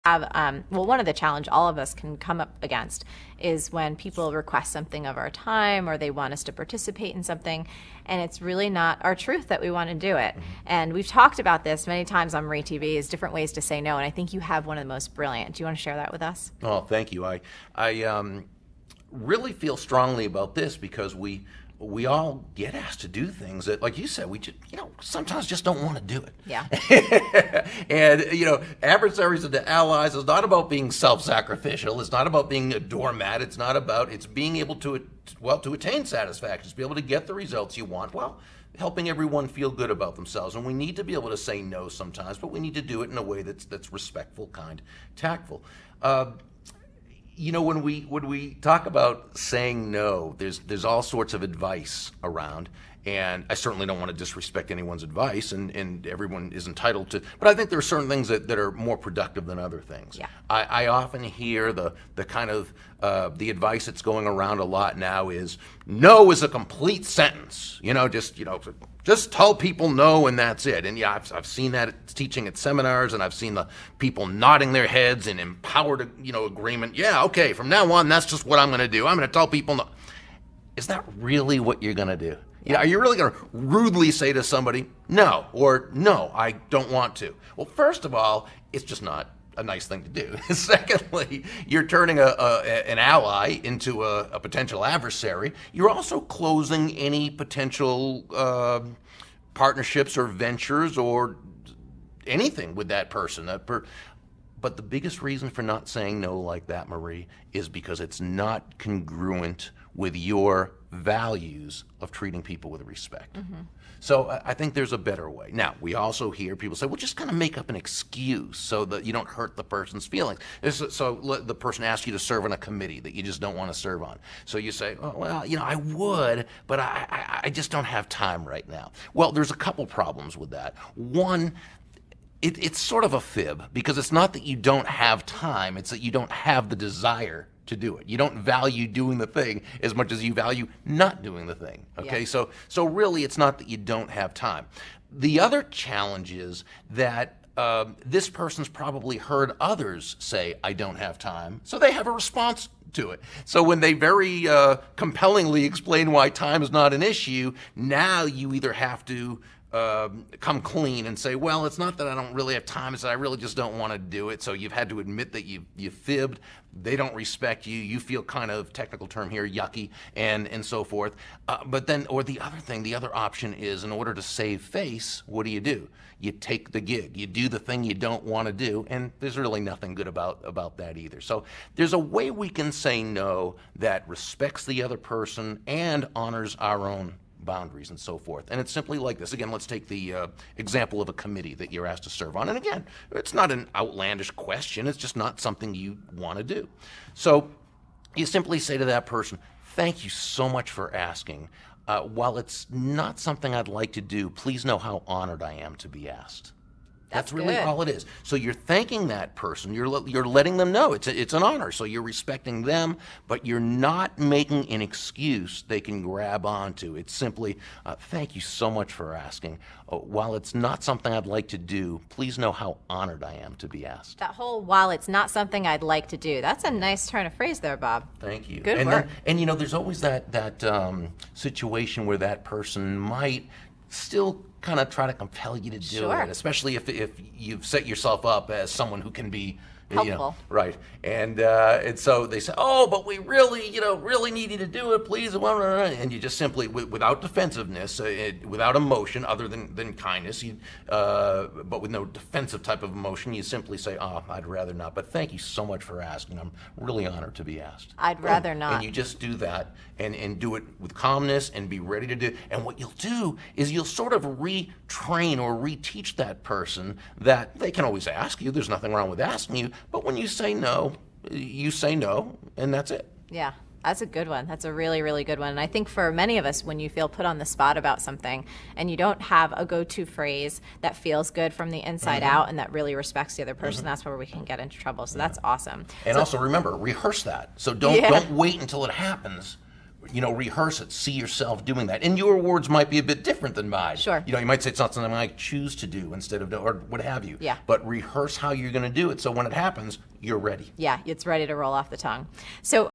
have, well, one of the challenge all of us can come up against is when people request something of our time or they want us to participate in something, and it's really not our truth that we want to do it. And we've talked about this many times on Marie TV, is different ways to say no, and I think you have one of the most brilliant. Do you want to share that with us? Oh, thank you. I really feel strongly about this because we all get asked to do things that, like you said, we just, sometimes just don't want to do it. Yeah. And, adversaries and allies is not about being self-sacrificial. It's not about being a doormat. It's being able to attain satisfaction, to be able to get the results you want, helping everyone feel good about themselves. And we need to be able to say no sometimes, but we need to do it in a way that's respectful, kind, tactful. When we talk about saying no, there's all sorts of advice around, and I certainly don't want to disrespect anyone's advice, and everyone is entitled to, but I think there are certain things that are more productive than other things. Yeah. I often hear the kind of the advice that's going around a lot now is, no is a complete sentence. Just tell people no and that's it. And yeah, I've seen that teaching at seminars, and I've seen the people nodding their heads in empowered, agreement. Yeah, okay, from now on, that's just what I'm going to do. I'm going to tell people no. Is that really what you're going to do? Yeah. Are you really going to rudely say to somebody, no, or no, I don't want to? Well, first of all, it's just not a nice thing to do. Secondly, you're turning an ally into a potential adversary. You're also closing any potential partnerships or ventures or anything with that person. But the biggest reason for not saying no like that, Marie, is because it's not congruent with your values of treating people with respect. Mm-hmm. So I think there's a better way. Now, we also hear people say, well, just kind of make up an excuse so that you don't hurt the person's feelings. So the person asks you to serve on a committee that you just don't want to serve on. So you say, oh, well, I would, but I just don't have time right now. Well, there's a couple problems with that. One, it's sort of a fib, because it's not that you don't have time, it's that you don't have the desire to do it. You don't value doing the thing as much as you value not doing the thing. Okay, yeah. So really, it's not that you don't have time. The other challenge is that this person's probably heard others say, I don't have time, so they have a response to it. So when they very compellingly explain why time is not an issue, now you either have to come clean and say, well, it's not that I don't really have time, it's that I really just don't want to do it. So you've had to admit that you fibbed, they don't respect you, you feel kind of, technical term here, yucky, and so forth. But then, or the other option is, in order to save face, what do? You take the gig, you do the thing you don't want to do, and there's really nothing good about that either. So there's a way we can say no that respects the other person and honors our own boundaries and so forth. And it's simply like this. Again, let's take the example of a committee that you're asked to serve on. And again, it's not an outlandish question. It's just not something you want to do. So you simply say to that person, thank you so much for asking. While it's not something I'd like to do, please know how honored I am to be asked. That's really good. All it is. So you're thanking that person. You're letting them know it's an honor. So you're respecting them, but you're not making an excuse they can grab onto. It's simply, thank you so much for asking. While it's not something I'd like to do, please know how honored I am to be asked. That whole, while it's not something I'd like to do, that's a nice turn of phrase there, Bob. Thank you. Good work. And there's always that situation where that person might still kind of try to compel you to do it, especially if you've set yourself up as someone who can be helpful. Right. And so they say, oh, but we really need you to do it, please. And you just simply, without defensiveness, without emotion other than kindness, but with no defensive type of emotion, you simply say, oh, I'd rather not. But thank you so much for asking. I'm really honored to be asked. I'd rather not. And you just do that and do it with calmness and be ready to do it. And what you'll do is you'll sort of retrain or reteach that person that they can always ask you. There's nothing wrong with asking you. But when you say no, and that's it. Yeah, that's a good one. That's a really, really good one. And I think for many of us, when you feel put on the spot about something and you don't have a go-to phrase that feels good from the inside out and that really respects the other person, that's where we can get into trouble. So that's awesome. And also remember, rehearse that. So don't wait until it happens. rehearse it, see yourself doing that. And your words might be a bit different than mine. Sure. You might say it's not something I choose to do instead of, or what have you. Yeah. But rehearse how you're going to do it, so when it happens, you're ready. Yeah, it's ready to roll off the tongue. So